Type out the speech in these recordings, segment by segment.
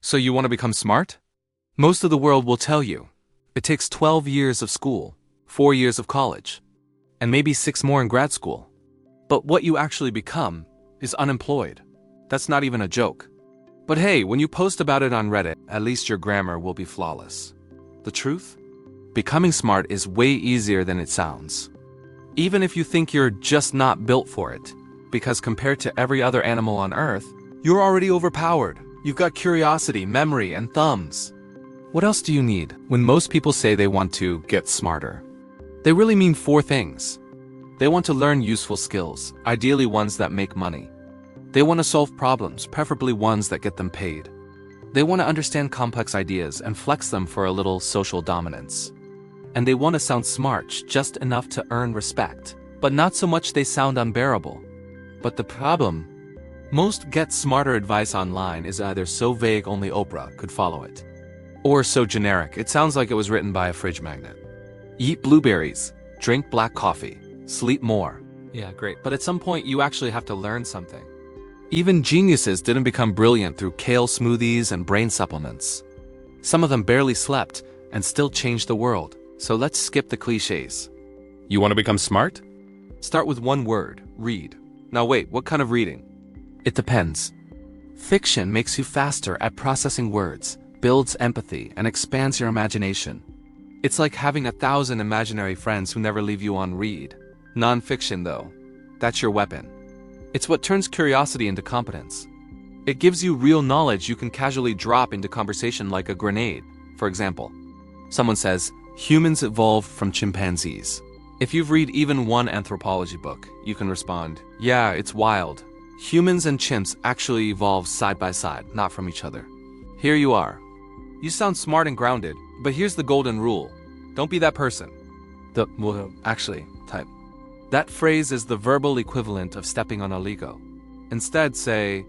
So you want to become smart? Most of the world will tell you. It takes 12 years of school, 4 years of college, and maybe 6 more in grad school. But what you actually become is unemployed. That's not even a joke. But hey, when you post about it on Reddit, at least your grammar will be flawless. The truth? Becoming smart is way easier than it sounds. Even if you think you're just not built for it, because compared to every other animal on Earth, you're already overpowered. You've got curiosity, memory, and thumbs. What else do you need when most people say they want to get smarter? They really mean 4 things. They want to learn useful skills, ideally ones that make money. They want to solve problems, preferably ones that get them paid. They want to understand complex ideas and flex them for a little social dominance. And they want to sound smart just enough to earn respect, but not so much they sound unbearable. But the problem? Most get smarter advice online is either so vague only Oprah could follow it, or so generic it sounds like it was written by a fridge magnet. Eat blueberries, drink black coffee, sleep more. Yeah, great, but at some point you actually have to learn something. Even geniuses didn't become brilliant through kale smoothies and brain supplements. Some of them barely slept and still changed the world. So let's skip the clichés. You want to become smart? Start with one word, read. Now wait, what kind of reading? It depends. Fiction makes you faster at processing words, builds empathy, and expands your imagination. It's like having 1,000 imaginary friends who never leave you on read. Non-fiction, though, that's your weapon. It's what turns curiosity into competence. It gives you real knowledge you can casually drop into conversation like a grenade. For example, someone says, humans evolved from chimpanzees. If you've read even one anthropology book, you can respond, yeah, it's wild. Humans and chimps actually evolved side by side, not from each other. Here you are. You sound smart and grounded, but here's the golden rule. Don't be that person. Type. That phrase is the verbal equivalent of stepping on a Lego. Instead, say,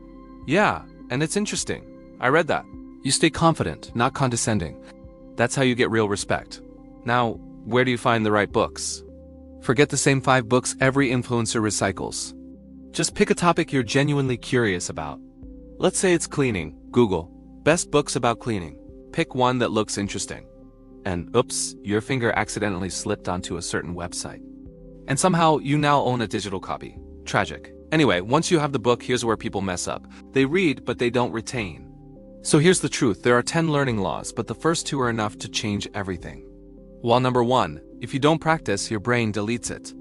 yeah, and it's interesting. I read that. You stay confident, not condescending. That's how you get real respect. Now, where do you find the right books? Forget the same 5 books every influencer recycles. Just pick a topic you're genuinely curious about. Let's say it's cleaning. Google, best books about cleaning. Pick one that looks interesting. And oops, your finger accidentally slipped onto a certain website. And somehow you now own a digital copy. Tragic. Anyway, once you have the book, here's where people mess up. They read, but they don't retain. So here's the truth. There are 10 learning laws, but the first 2 are enough to change everything. Law number 1, if you don't practice, your brain deletes it.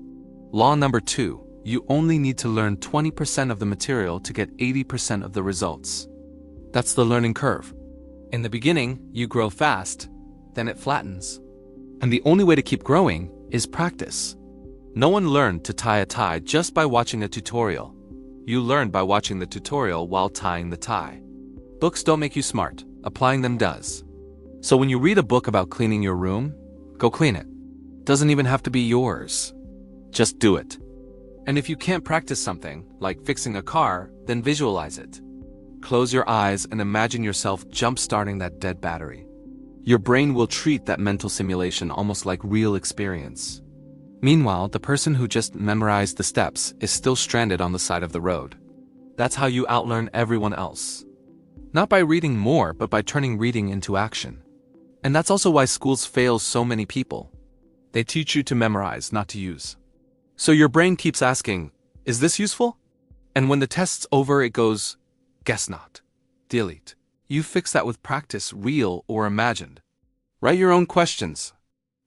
Law number 2, you only need to learn 20% of the material to get 80% of the results. That's the learning curve. In the beginning, you grow fast, then it flattens. And the only way to keep growing is practice. No one learned to tie a tie just by watching a tutorial. You learn by watching the tutorial while tying the tie. Books don't make you smart, applying them does. So when you read a book about cleaning your room, go clean it. Doesn't even have to be yours. Just do it. And if you can't practice something, like fixing a car, then visualize it. Close your eyes and imagine yourself jump-starting that dead battery. Your brain will treat that mental simulation almost like real experience. Meanwhile, the person who just memorized the steps is still stranded on the side of the road. That's how you outlearn everyone else. Not by reading more, but by turning reading into action. And that's also why schools fail so many people. They teach you to memorize, not to use. So your brain keeps asking, is this useful? And when the test's over, it goes, guess not. Delete. You fix that with practice, real or imagined. Write your own questions.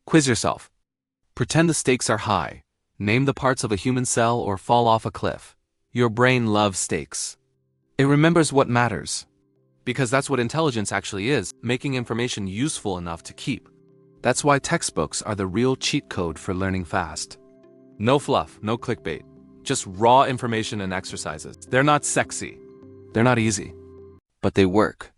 Quiz yourself. Pretend the stakes are high. Name the parts of a human cell or fall off a cliff. Your brain loves stakes. It remembers what matters. Because that's what intelligence actually is, making information useful enough to keep. That's why textbooks are the real cheat code for learning fast. No fluff, no clickbait. Just raw information and exercises. They're not sexy. They're not easy. But they work.